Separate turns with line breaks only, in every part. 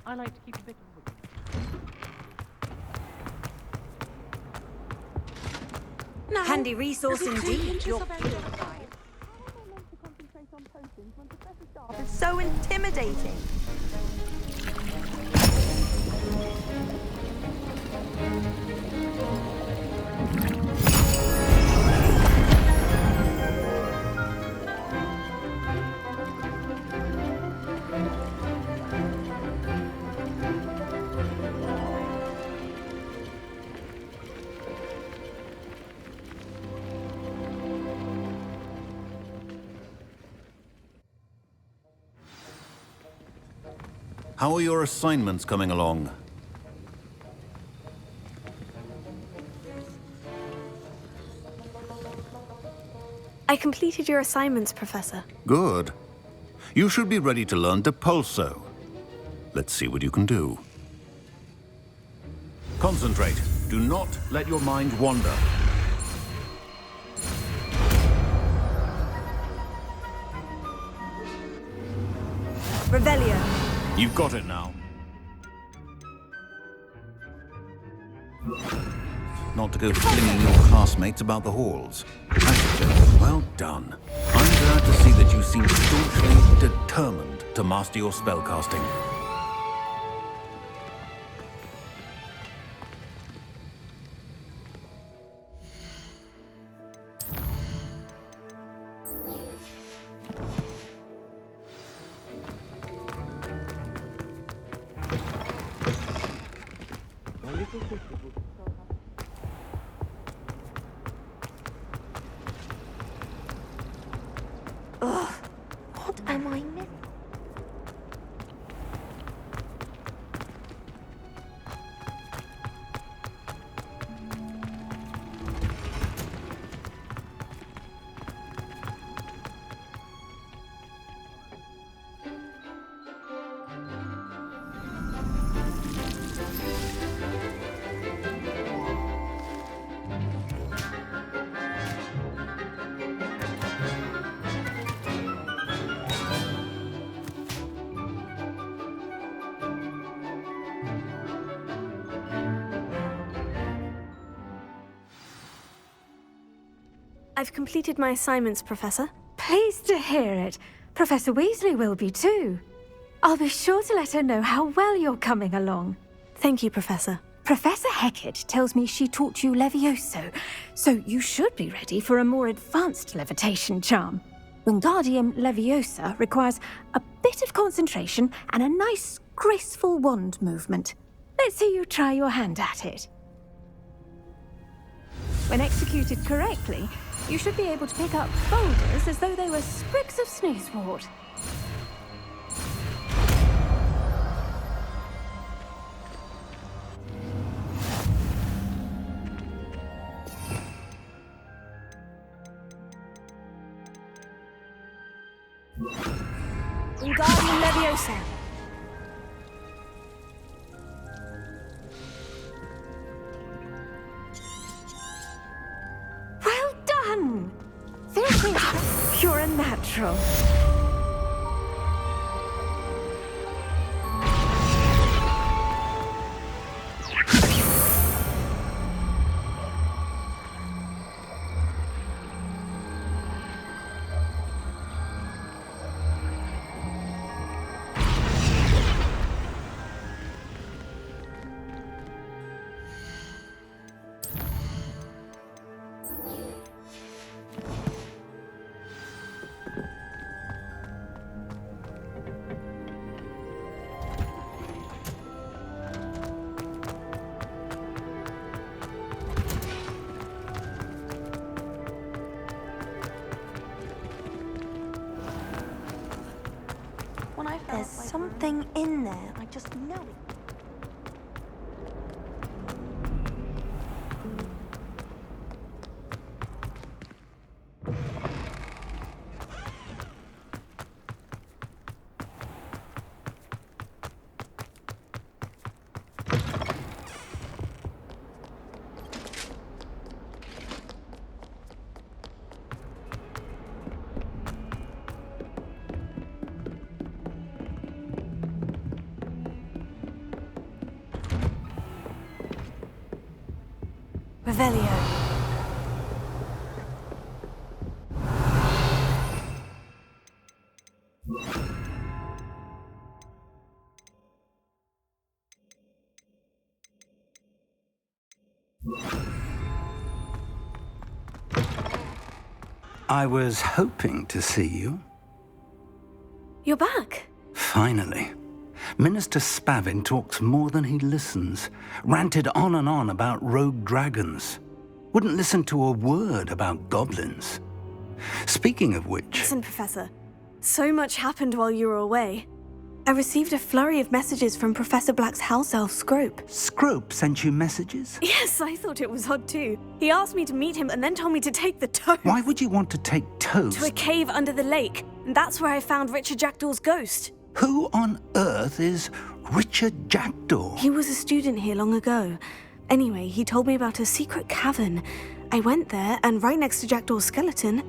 I like to keep a bit of wood.
No.
Handy resource indeed. Your
It's so intimidating.
How are your assignments coming along?
I completed your assignments, Professor.
Good. You should be ready to learn Depulso. Let's see what you can do. Concentrate. Do not let your mind wander.
Revelio.
You've got it now. Not to go flinging your classmates about the halls. I should say, well done. I'm glad to see that you seem staunchly determined to master your spellcasting.
Ugh, what am I missing?
I've completed my assignments, Professor.
Pleased to hear it. Professor Weasley will be too. I'll be sure to let her know how well you're coming along.
Thank you, Professor.
Professor Hecate tells me she taught you Levioso, so you should be ready for a more advanced levitation charm. Wingardium Leviosa requires a bit of concentration and a nice, graceful wand movement. Let's see you try your hand at it. When executed correctly, you should be able to pick up boulders as though they were sprigs of sneezewort.
Wingardium Leviosa.
Well done! This is pure and natural.
There's something in there. I just know it.
Revelio.
I was hoping to see you.
You're back.
Finally. Minister Spavin talks more than he listens. Ranted on and on about rogue dragons. Wouldn't listen to a word about goblins. Speaking of which...
Listen, Professor. So much happened while you were away. I received a flurry of messages from Professor Black's house elf, Scrope.
Scrope sent you messages?
Yes, I thought it was odd too. He asked me to meet him and then told me to take the toad.
Why would you want to take toads?
To a cave under the lake. And that's where I found Richard Jackdaw's ghost.
Who on earth is Richard Jackdaw?
He was a student here long ago. Anyway, he told me about a secret cavern. I went there, and right next to Jackdaw's skeleton,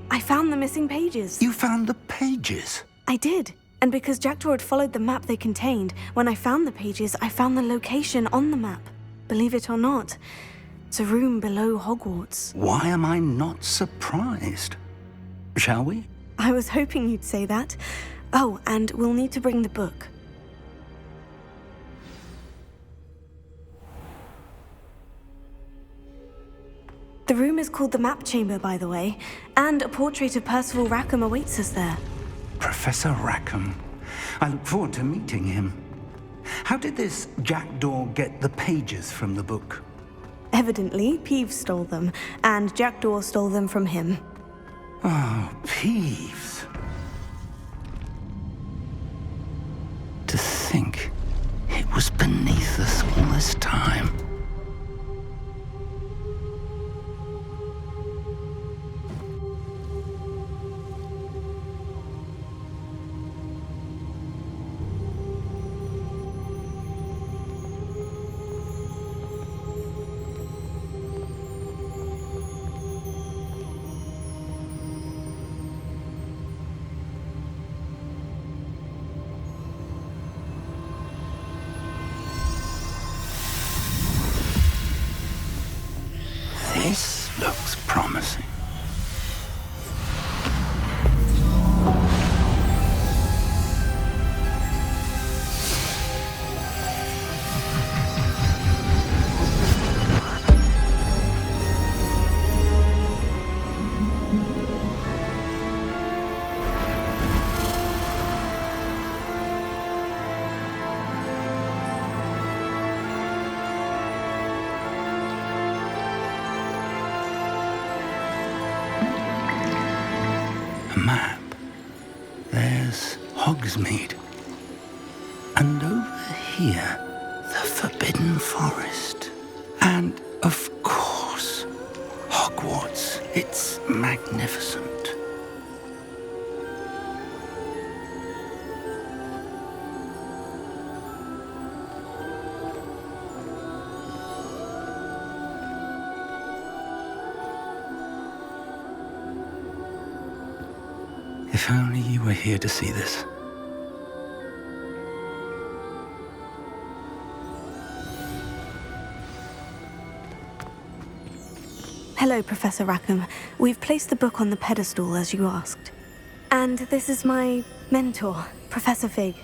I found the missing pages.
You found the pages?
I did. And because Jackdaw had followed the map they contained, when I found the pages, I found the location on the map. Believe it or not, it's a room below Hogwarts.
Why am I not surprised? Shall we?
I was hoping you'd say that. Oh, and we'll need to bring the book. The room is called the Map Chamber, by the way, and a portrait of Percival Rackham awaits us there.
Professor Rackham. I look forward to meeting him. How did this Jackdaw get the pages from the book?
Evidently, Peeves stole them, and Jackdaw stole them from him.
Oh, Peeves. To think it was beneath us all this time. This looks promising. Map. There's Hogsmeade. And over here, the Forbidden Forest. And, of course, Hogwarts. It's magnificent. If only you were here to see this.
Hello, Professor Rackham. We've placed the book on the pedestal as you asked. And this is my mentor, Professor Fig.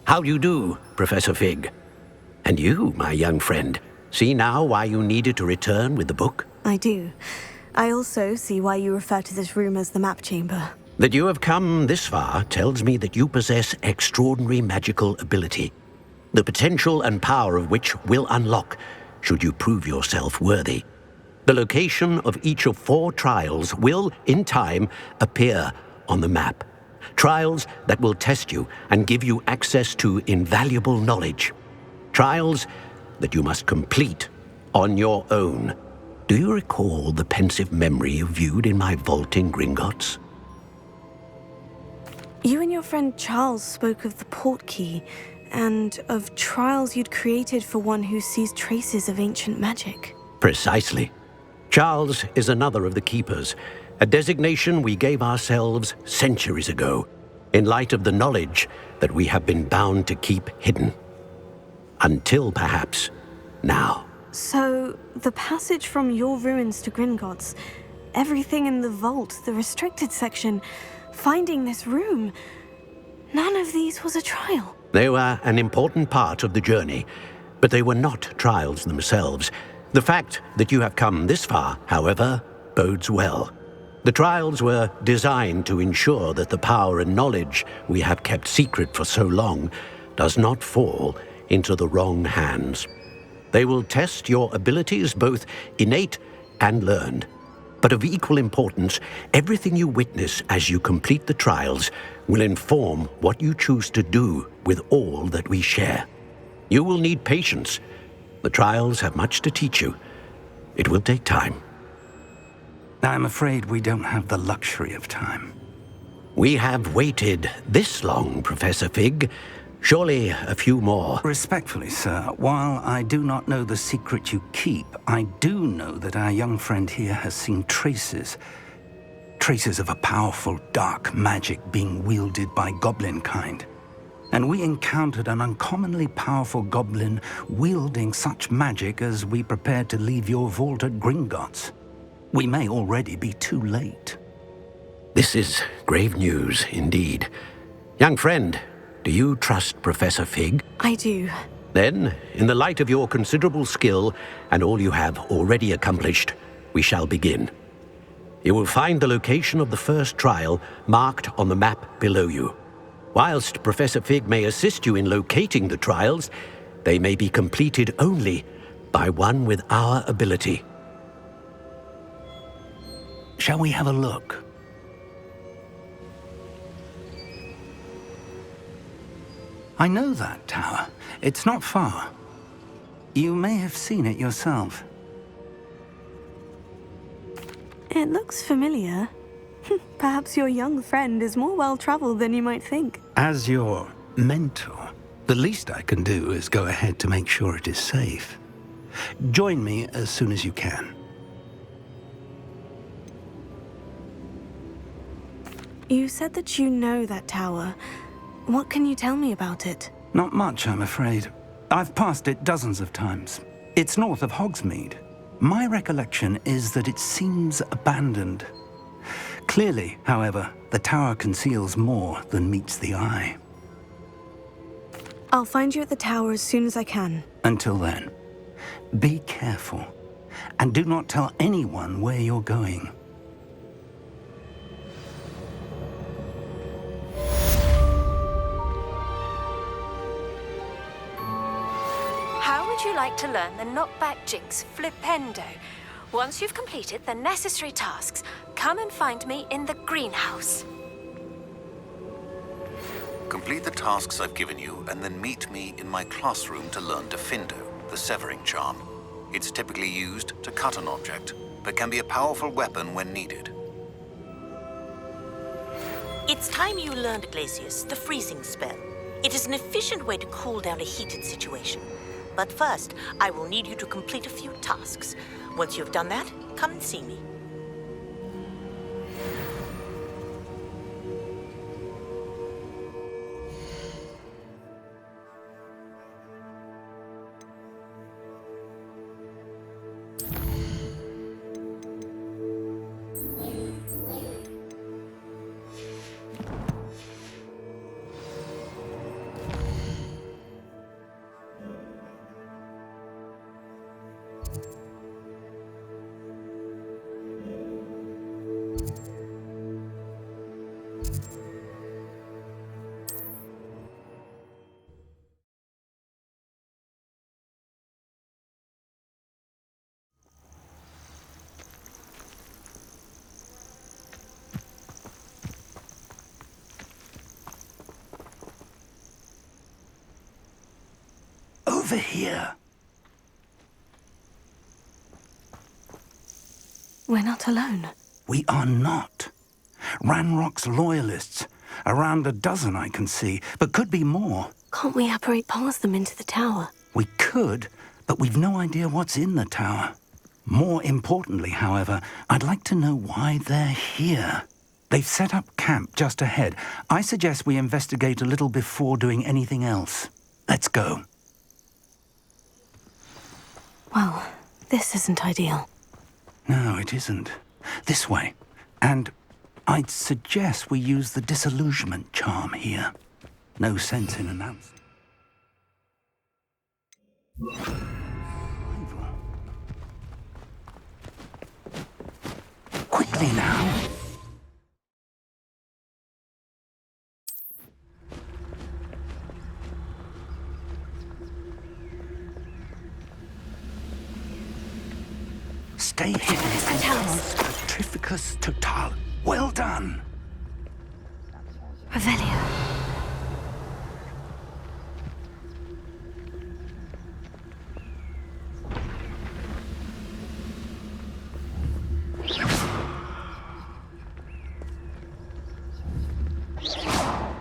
How do you do, Professor Fig? And you, my young friend, see now why you needed to return with the book?
I do. I also see why you refer to this room as the Map Chamber.
That you have come this far tells me that you possess extraordinary magical ability, the potential and power of which will unlock should you prove yourself worthy. The location of each of 4 trials will, in time, appear on the map. Trials that will test you and give you access to invaluable knowledge. Trials that you must complete on your own. Do you recall the pensive memory you viewed in my vault in Gringotts?
You and your friend Charles spoke of the portkey, and of trials you'd created for one who sees traces of ancient magic.
Precisely. Charles is another of the Keepers, a designation we gave ourselves centuries ago, in light of the knowledge that we have been bound to keep hidden. Until, perhaps, now.
So, the passage from your ruins to Gringotts, everything in the vault, the restricted section, finding this room, none of these was a trial.
They were an important part of the journey, but they were not trials themselves. The fact that you have come this far, however, bodes well. The trials were designed to ensure that the power and knowledge we have kept secret for so long does not fall into the wrong hands. They will test your abilities, both innate and learned. But of equal importance, everything you witness as you complete the trials will inform what you choose to do with all that we share. You will need patience. The trials have much to teach you. It will take time.
I'm afraid we don't have the luxury of time.
We have waited this long, Professor Fig. Surely a few more.
Respectfully, sir, while I do not know the secret you keep, I do know that our young friend here has seen traces of a powerful dark magic being wielded by goblin kind. And we encountered an uncommonly powerful goblin wielding such magic as we prepared to leave your vault at Gringotts. We may already be too late.
This is grave news indeed. Young friend, do you trust Professor Fig?
I do.
Then, in the light of your considerable skill and all you have already accomplished, we shall begin. You will find the location of the first trial marked on the map below you. Whilst Professor Fig may assist you in locating the trials, they may be completed only by one with our ability.
Shall we have a look? I know that tower. It's not far. You may have seen it yourself.
It looks familiar. Perhaps your young friend is more well-traveled than you might think.
As your mentor, the least I can do is go ahead to make sure it is safe. Join me as soon as you can.
You said that you know that tower. What can you tell me about it?
Not much, I'm afraid. I've passed it dozens of times. It's north of Hogsmeade. My recollection is that it seems abandoned. Clearly, however, the tower conceals more than meets the eye.
I'll find you at the tower as soon as I can.
Until then, be careful, and do not tell anyone where you're going.
How would you like to learn the knockback jinx flipendo? Once you've completed the necessary tasks, come and find me in the greenhouse.
Complete the tasks I've given you, and then meet me in my classroom to learn Defendo, the severing charm. It's typically used to cut an object, but can be a powerful weapon when needed.
It's time you learned Glacius, the freezing spell. It is an efficient way to cool down a heated situation. But first, I will need you to complete a few tasks. Once you've done that, come and see me.
Over here.
We're not alone.
We are not. Ranrock's loyalists. Around a dozen I can see, but could be more.
Can't we apparate past them into the tower?
We could, but we've no idea what's in the tower. More importantly, however, I'd like to know why they're here. They've set up camp just ahead. I suggest we investigate a little before doing anything else. Let's go.
Well, this isn't ideal.
No, it isn't. This way. And I'd suggest we use the disillusionment charm here. No sense in announcing. Quickly now. Stay hidden and cast Petrificus Total. Well done.
Revelio.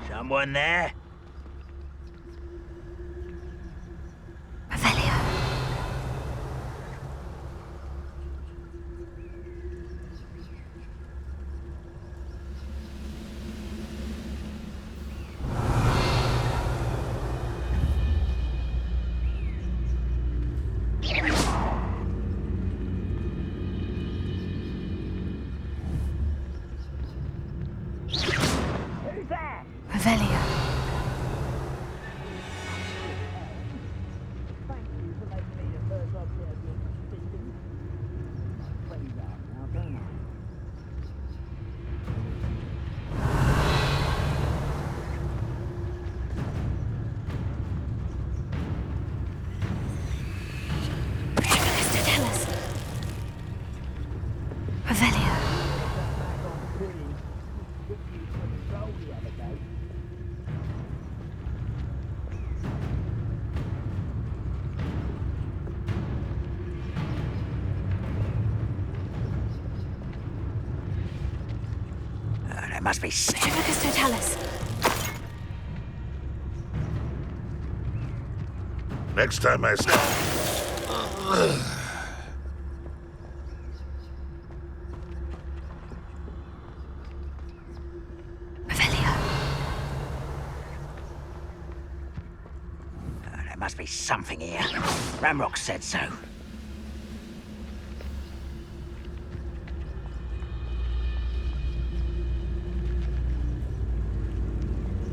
Someone there?
Revelio. Revelio. Revelio.
There must be
Petrificus Totalis.
Next time I stop.
Revelio.
There must be something here. Ramrock said so.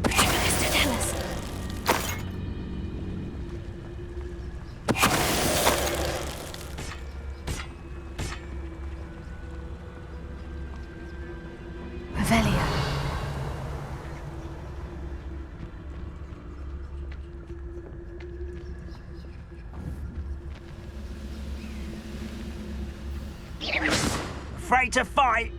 Petrificus Totalis. Revelio.
Afraid to fight?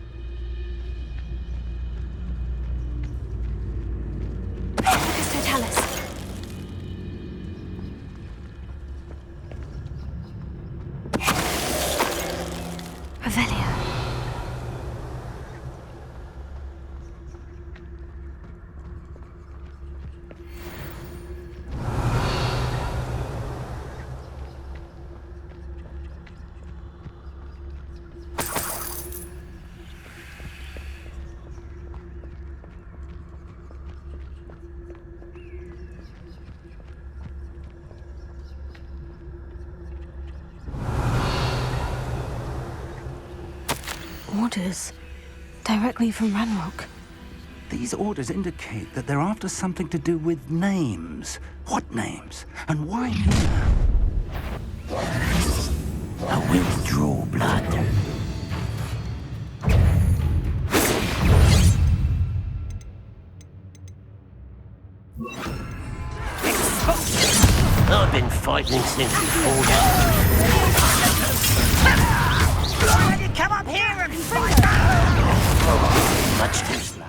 Petrificus Totalis. Revelio. Orders. Directly from Ranrock.
These orders indicate that they're after something to do with names. What names? And why here?
I will draw blood. I've been fighting since before now. Come up here and fight! Much too slow.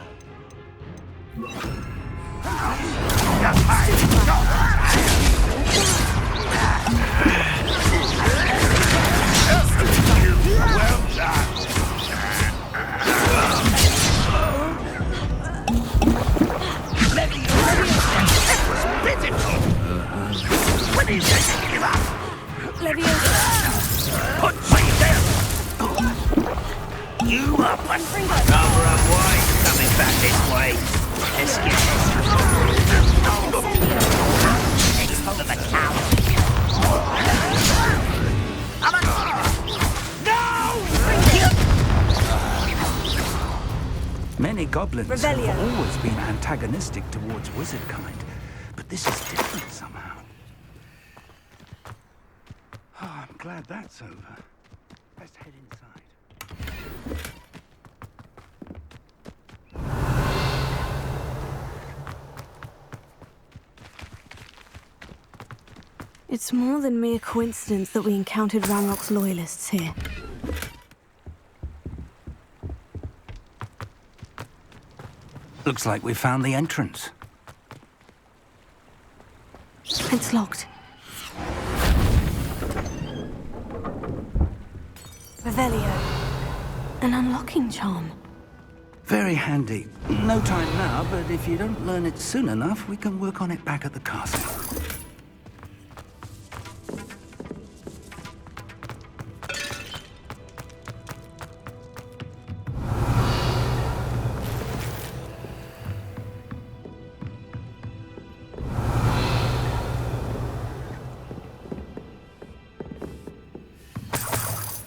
When are you going to give up?
Leviosa.
Put me down! You up and cover up wide coming back this way. Let's get this. Next hold of the cow.
goblins
Revelio.
have always been antagonistic towards wizard kind, but this is different somehow. Oh, I'm glad that's over. Let's head inside.
It's more than mere coincidence that we encountered Ranrock's loyalists here.
Looks like we found the entrance.
It's locked. Revelio. An unlocking charm.
Very handy. No time now, but if you don't learn it soon enough, we can work on it back at the castle.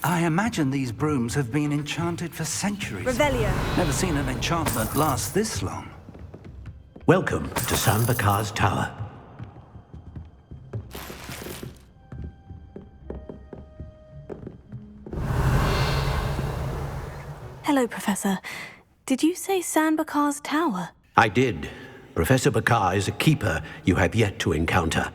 I imagine these brooms have been enchanted for centuries.
Revelio.
Never seen an enchantment last this long.
Welcome to San Bakar's Tower.
Hello, Professor. Did you say San Bakar's Tower?
I did. Professor Bakar is a keeper you have yet to encounter.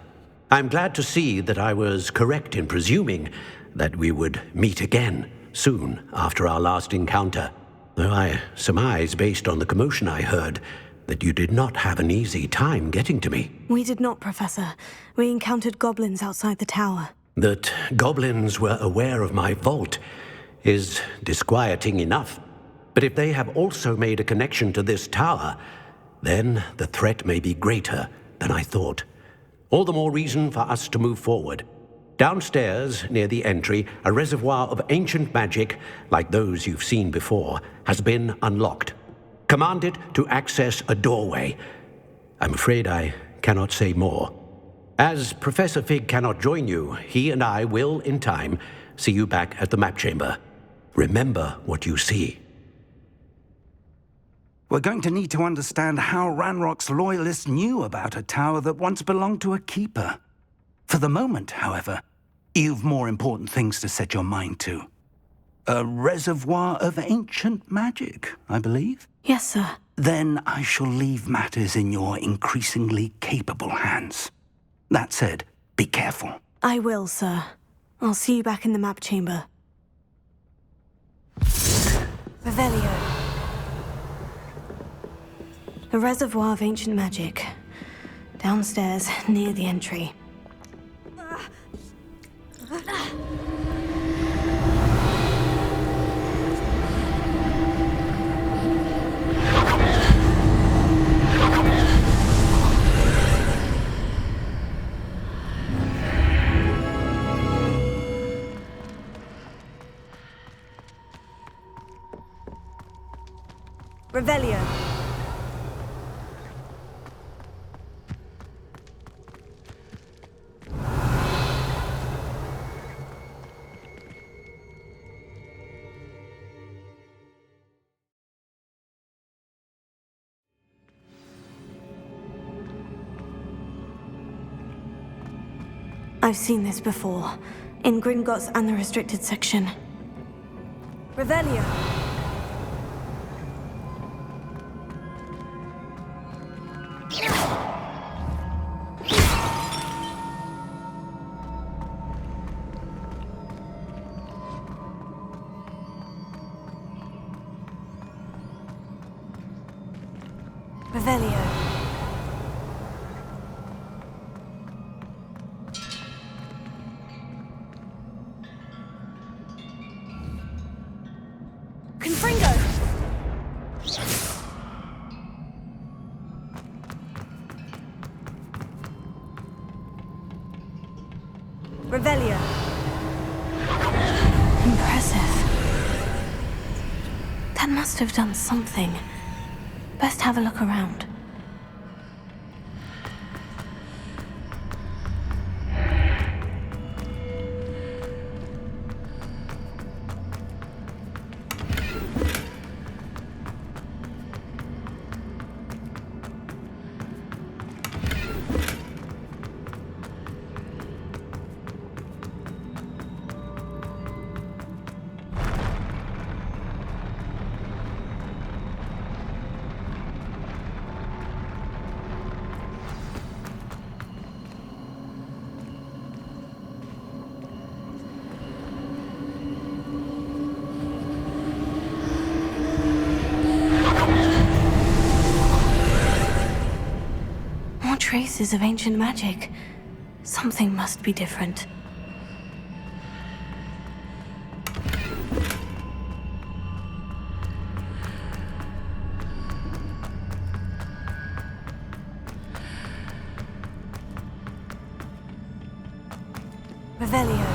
I'm glad to see that I was correct in presuming that we would meet again soon after our last encounter, though I surmise, based on the commotion I heard, that you did not have an easy time getting to me.
We did not, Professor. We encountered goblins outside the tower.
That goblins were aware of my vault is disquieting enough. But if they have also made a connection to this tower, then the threat may be greater than I thought. All the more reason for us to move forward. Downstairs, near the entry, a reservoir of ancient magic, like those you've seen before, has been unlocked. Command it to access a doorway. I'm afraid I cannot say more. As Professor Fig cannot join you, he and I will, in time, see you back at the map chamber. Remember what you see.
We're going to need to understand how Ranrock's loyalists knew about a tower that once belonged to a keeper. For the moment, however, you've more important things to set your mind to. A reservoir of ancient magic, I believe?
Yes, sir.
Then I shall leave matters in your increasingly capable hands. That said, be careful.
I will, sir. I'll see you back in the map chamber. Revelio. A reservoir of ancient magic. Downstairs, near the entry. Revelio. I've seen this before, in Gringotts and the restricted section. Revelio. Revelio. Confringo! Revelio. Impressive. That must have done something. Best have a look around. traces of ancient magic. Something must be different. Revelio.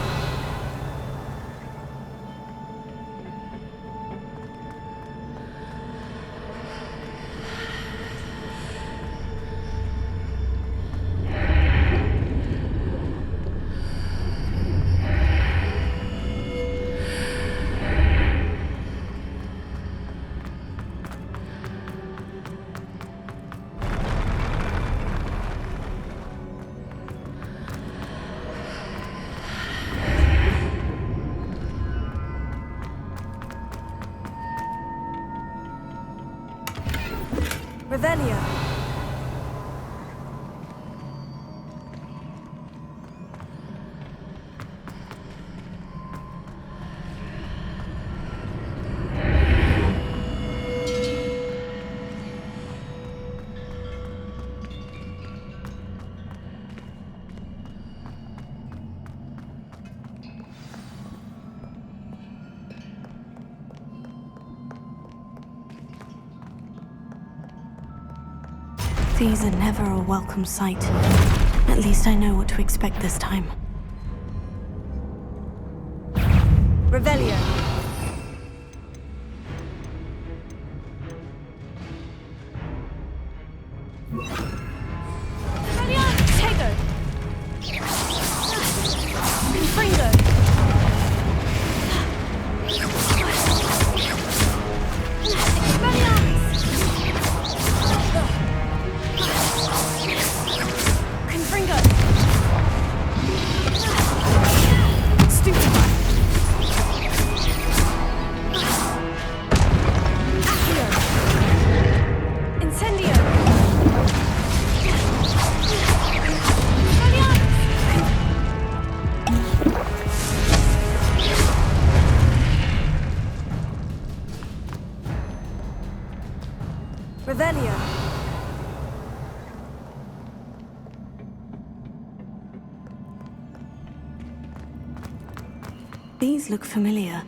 Revelio. These are never a welcome sight. At least I know what to expect this time. Revelio. Revelio. These look familiar.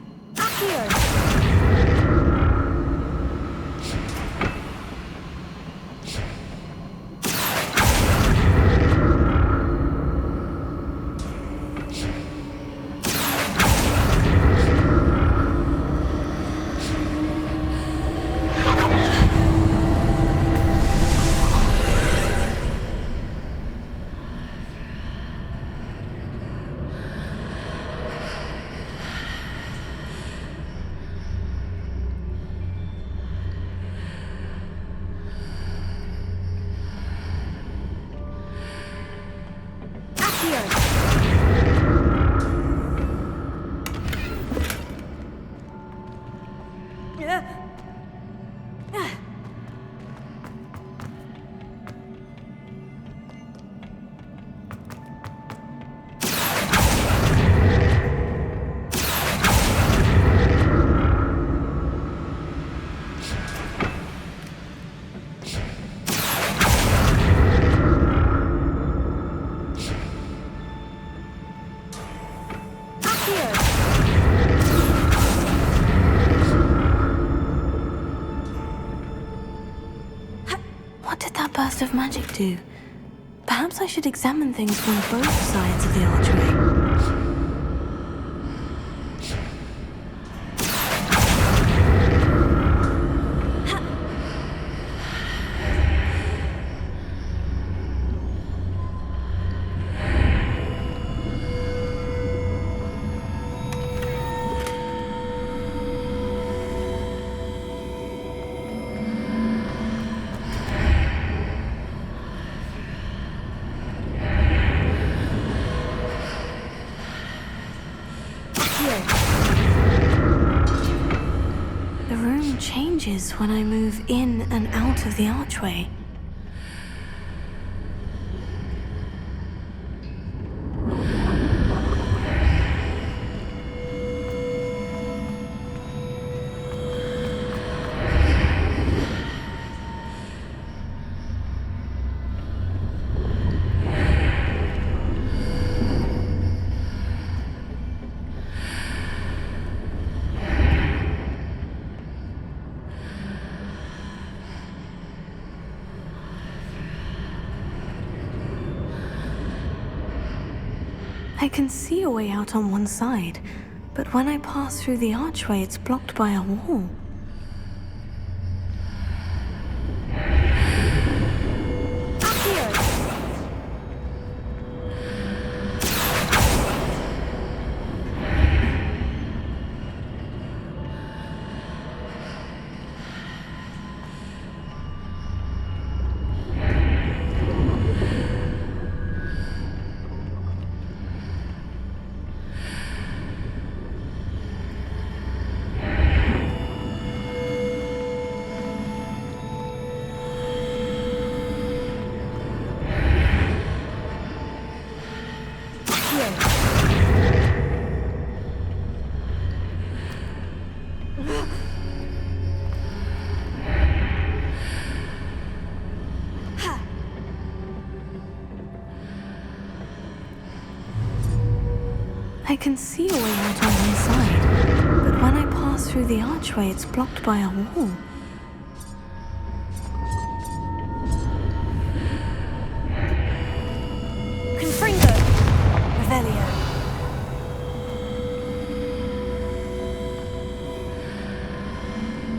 What did that burst of magic do? Perhaps I should examine things from both sides of the archway. The room changes when I move in and out of the archway. I can see a way out on one side, but when I pass through the archway, it's blocked by a wall. I can see a way out on one side, but when I pass through the archway, it's blocked by a wall. Confringo! Revelio!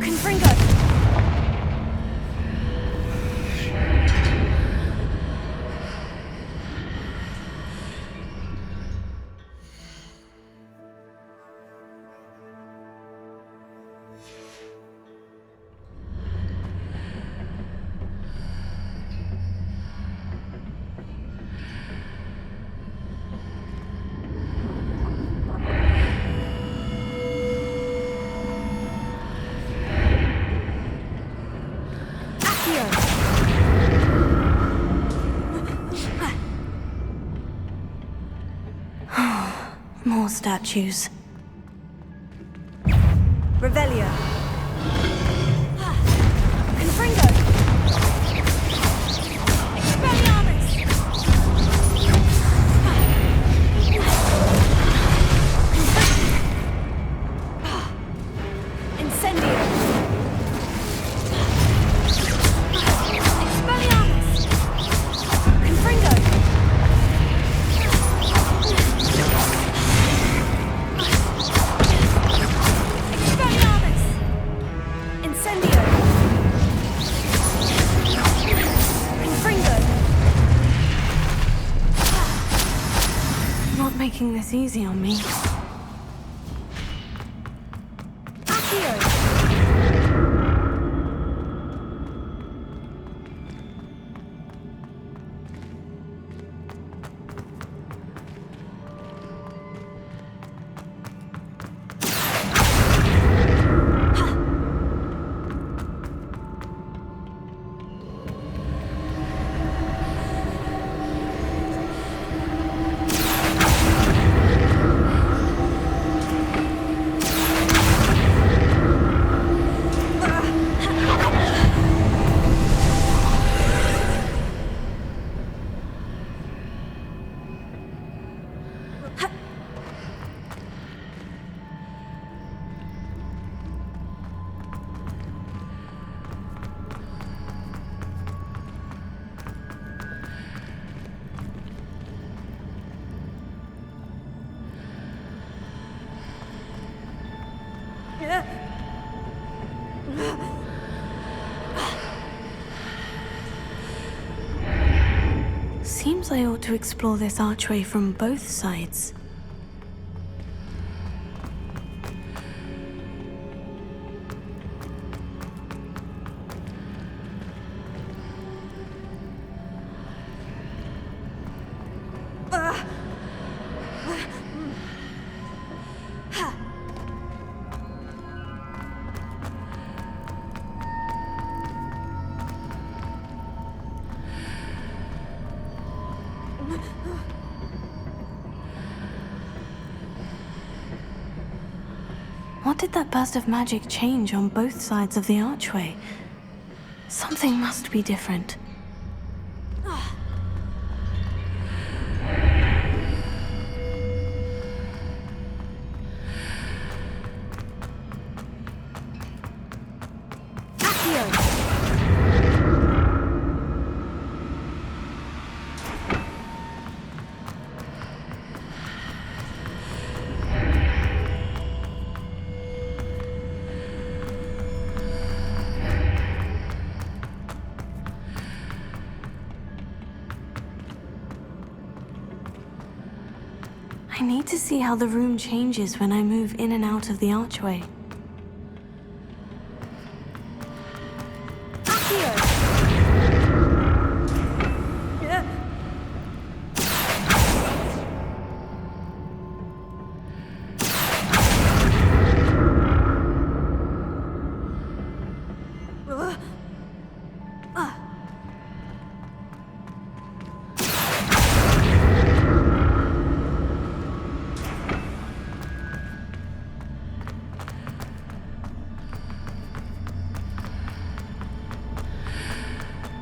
Confringo! More statues. Revelio. Confringo. Expelliarmus. Incendio. Expelliarmus. Confringo. Making this easy on me. Seems I ought to explore this archway from both sides. What did that burst of magic change on both sides of the archway? Something must be different. I need to see how the room changes when I move in and out of the archway.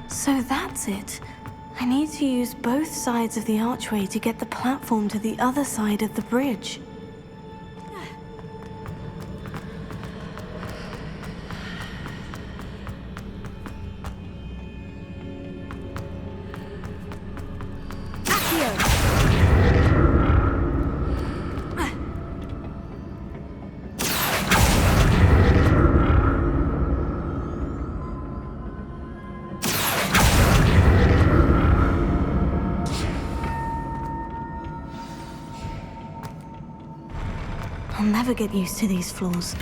So that's it. I need to use both sides of the archway to get the platform to the other side of the bridge. I'll never get used to these floors.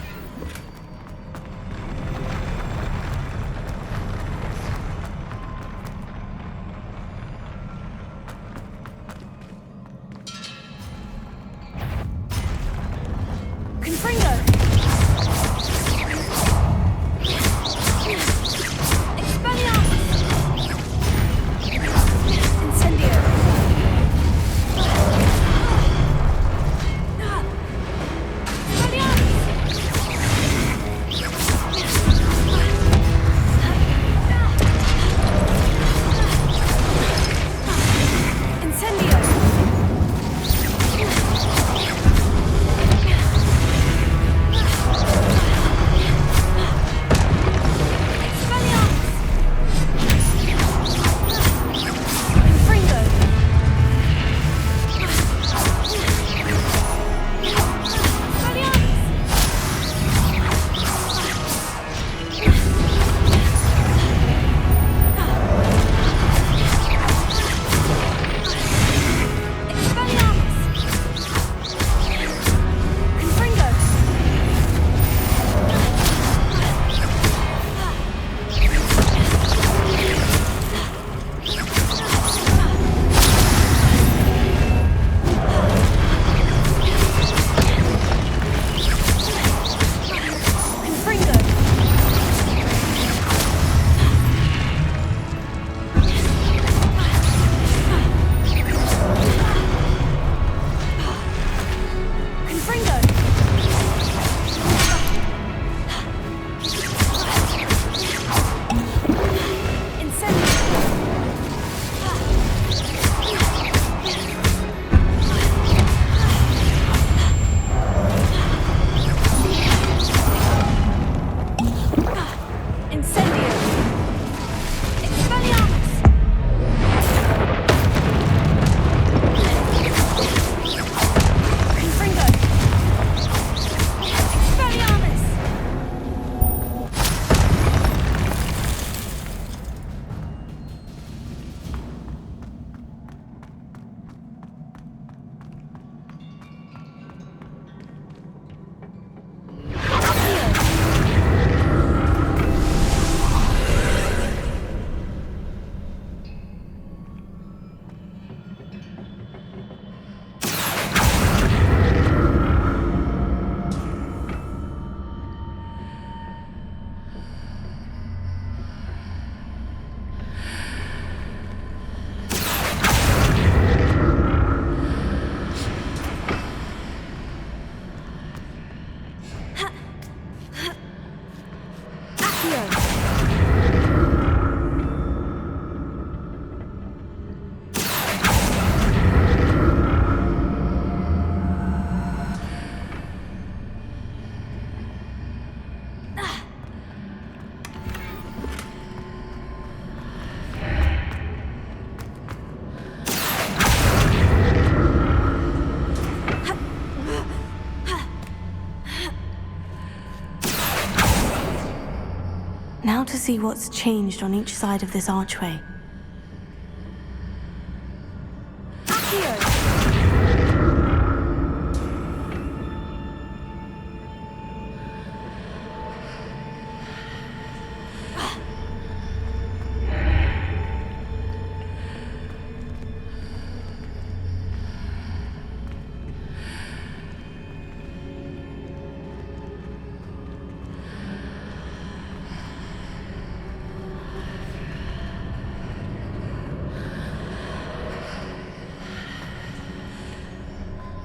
Now to see what's changed on each side of this archway.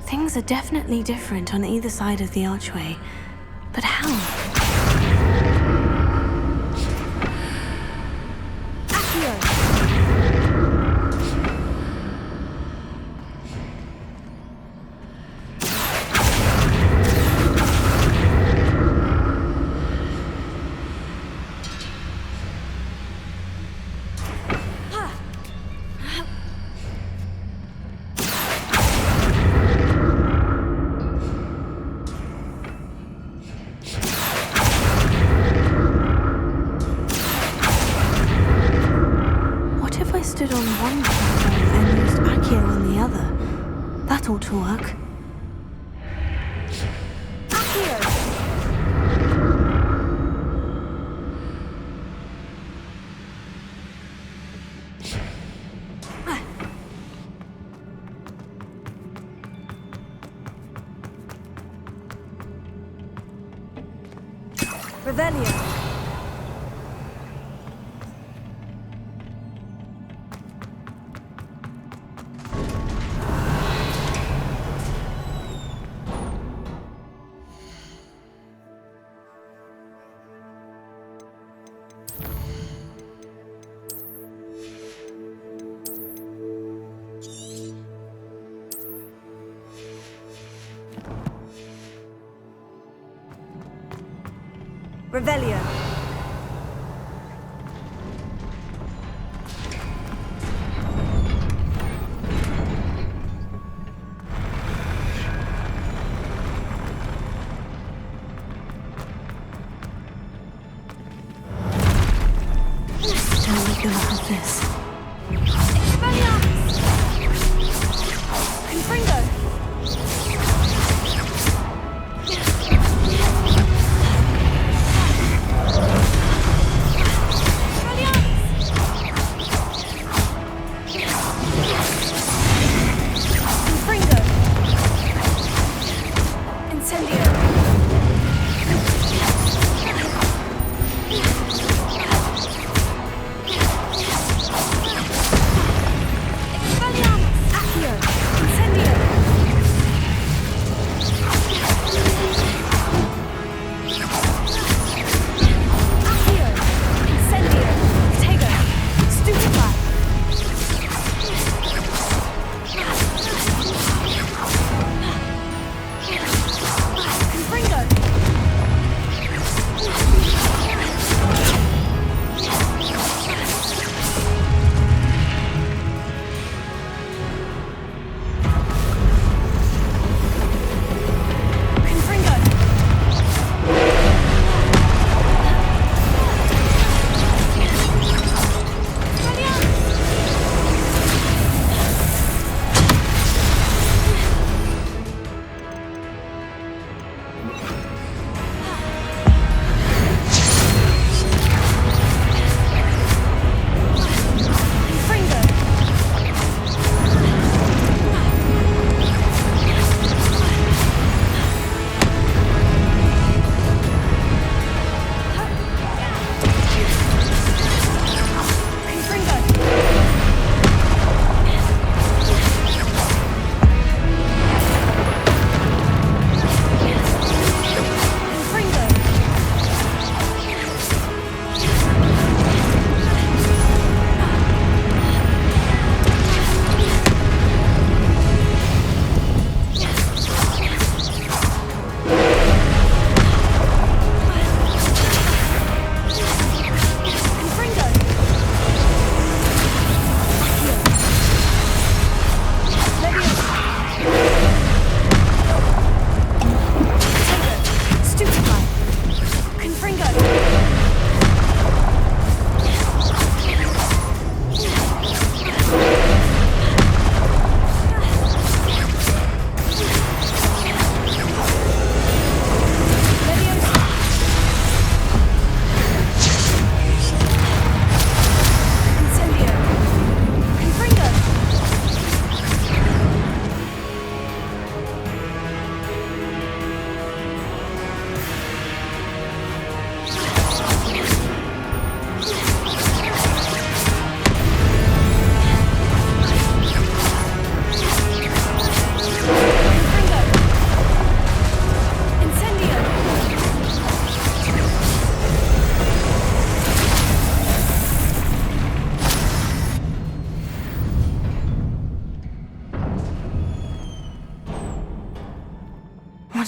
Things are definitely different on either side of the archway. But how? Stood on one platform and used Accio on the other. That ought to work.
Revelio. Revelio.
Don't make a lot of this.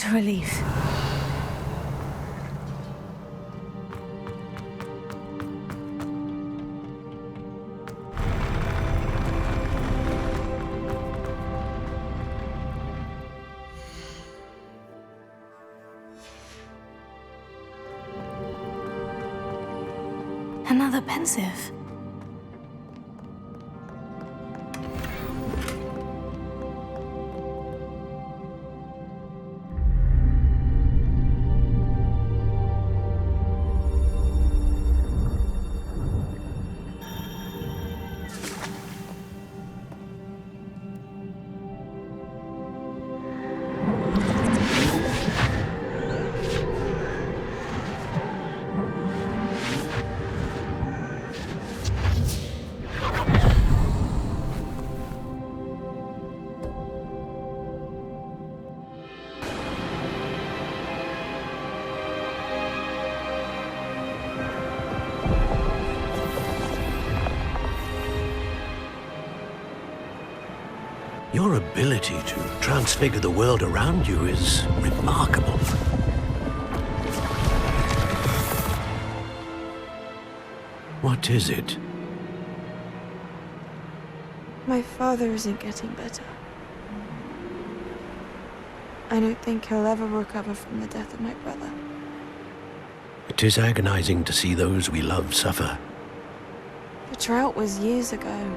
What a relief. Another pensive.
Your ability to transfigure the world around you is remarkable. What is it?
My father isn't getting better. I don't think he'll ever recover from the death of my brother.
It is agonizing to see those we love suffer.
The drought was years ago,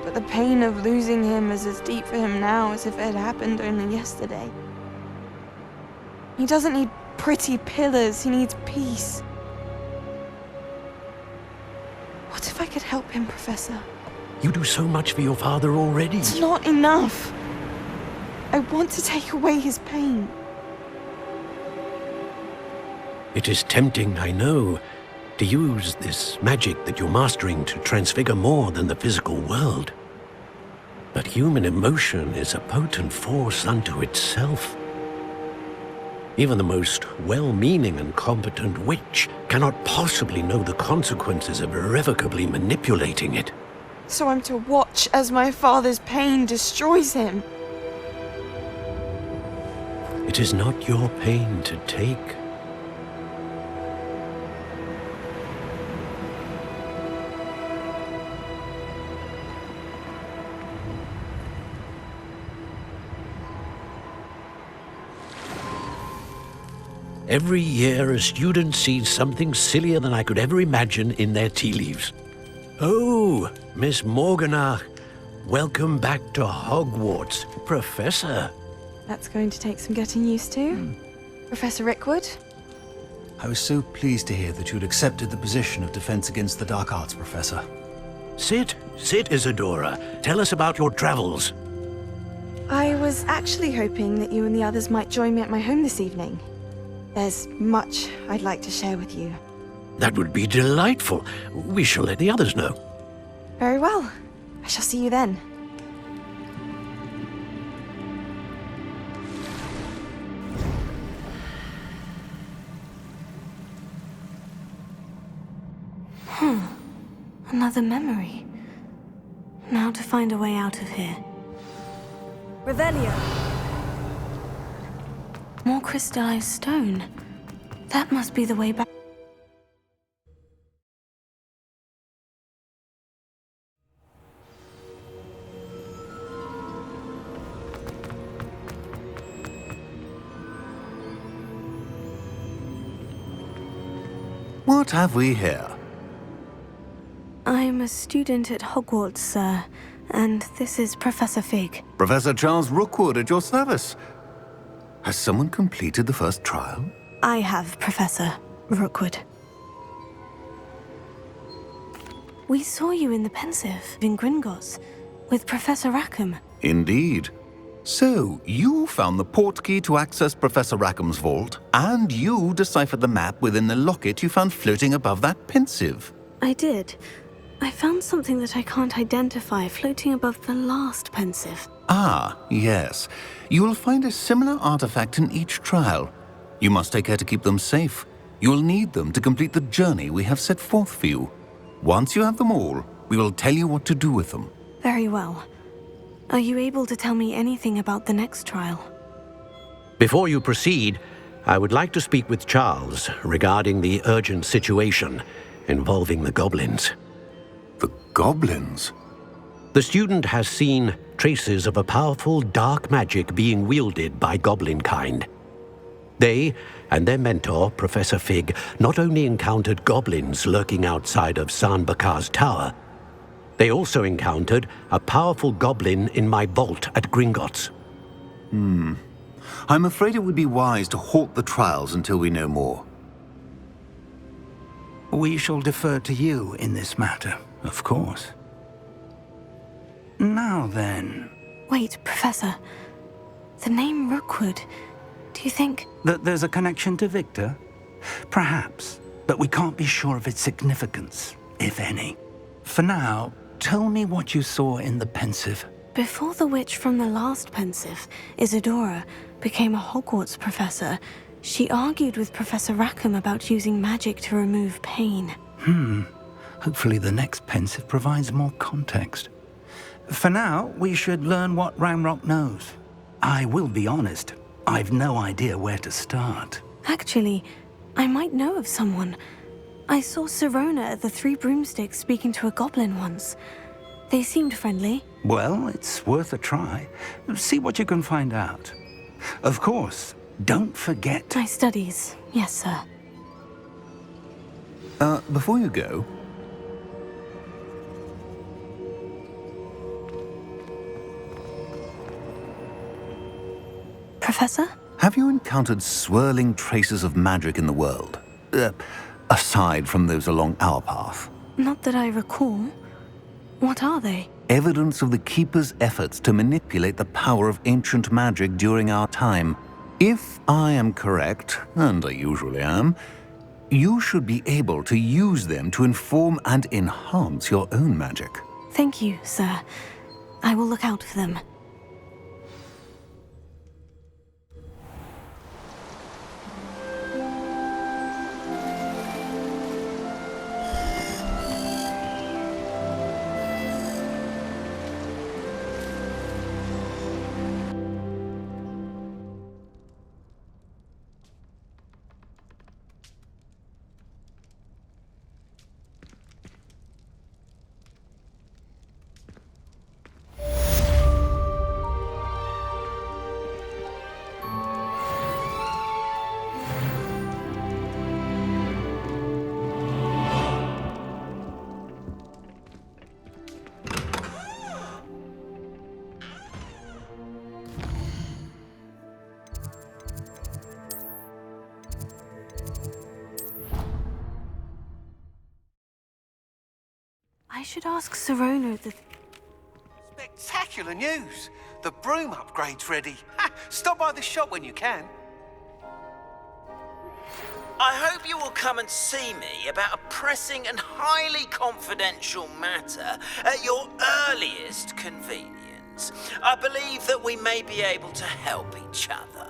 but the pain of losing him is as deep for him now as if it had happened only yesterday. He doesn't need pretty pillars, he needs peace. What if I could help him, Professor?
You do so much for your father already.
It's not enough. I want to take away his pain.
It is tempting, I know, to use this magic that you're mastering to transfigure more than the physical world. But human emotion is a potent force unto itself. Even the most well-meaning and competent witch cannot possibly know the consequences of irrevocably manipulating it.
So I'm to watch as my father's pain destroys him.
It is not your pain to take. Every year, a student sees something sillier than I could ever imagine in their tea leaves. Oh, Miss Morganach, welcome back to Hogwarts, Professor.
That's going to take some getting used to. Professor Rickwood?
I was so pleased to hear that you'd accepted the position of Defense Against the Dark Arts, Professor.
Sit, Isadora. Tell us about your travels.
I was actually hoping that you and the others might join me at my home this evening. There's much I'd like to share with you.
That would be delightful. We shall let the others know.
Very well. I shall see you then.
Another memory. Now to find a way out of here.
Revelio.
More crystallized stone. That must be the way back.
What have we here?
I'm a student at Hogwarts, sir, and this is Professor Fig.
Professor Charles Rookwood at your service. Has someone completed the first trial?
I have, Professor Rookwood. We saw you in the Pensive in Gringotts with Professor Rackham.
Indeed. So, you found the portkey to access Professor Rackham's vault, and you deciphered the map within the locket you found floating above that Pensive.
I did. I found something that I can't identify floating above the last Pensive.
Ah, yes. You will find a similar artifact in each trial. You must take care to keep them safe. You will need them to complete the journey we have set forth for you. Once you have them all, we will tell you what to do with them.
Very well. Are you able to tell me anything about the next trial?
Before you proceed, I would like to speak with Charles regarding the urgent situation involving the goblins.
The goblins?
The student has seen traces of a powerful dark magic being wielded by goblin kind. They and their mentor, Professor Fig, not only encountered goblins lurking outside of San Bakar's tower, they also encountered a powerful goblin in my vault at Gringotts.
I'm afraid it would be wise to halt the trials until we know more.
We shall defer to you in this matter, of course. Now then...
Wait, Professor. The name Rookwood. Do you think...
That there's a connection to Victor? Perhaps, but we can't be sure of its significance, if any. For now, tell me what you saw in the Pensive.
Before the witch from the last Pensive, Isadora, became a Hogwarts professor, she argued with Professor Rackham about using magic to remove pain.
Hopefully the next Pensive provides more context. For now, we should learn what Ranrock knows. I will be honest, I've no idea where to start.
Actually, I might know of someone. I saw Sirona at the Three Broomsticks speaking to a goblin once. They seemed friendly.
Well, it's worth a try. See what you can find out. Of course, don't forget...
My studies, yes, sir.
Before you go...
Professor?
Have you encountered swirling traces of magic in the world? Aside from those along our path?
Not that I recall. What are they?
Evidence of the Keeper's efforts to manipulate the power of ancient magic during our time. If I am correct, and I usually am, you should be able to use them to inform and enhance your own magic.
Thank you, sir. I will look out for them. I should ask Sirona the...
Spectacular news! The broom upgrade's ready. Stop by the shop when you can.
I hope you will come and see me about a pressing and highly confidential matter at your earliest convenience. I believe that we may be able to help each other.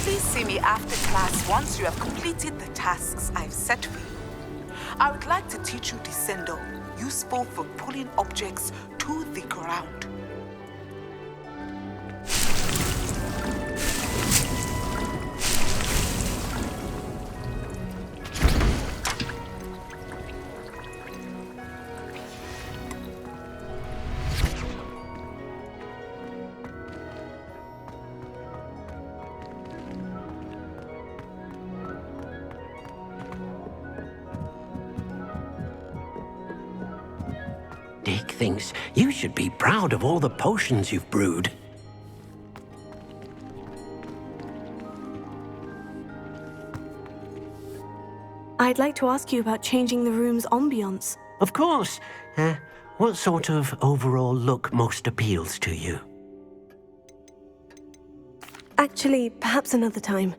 Please see me after class once you have completed the tasks I've set for you. I would like to teach you Descendo, useful for pulling objects to the ground.
Dick thinks you should be proud of all the potions you've brewed.
I'd like to ask you about changing the room's ambiance.
Of course. What sort of overall look most appeals to you?
Actually, perhaps another time.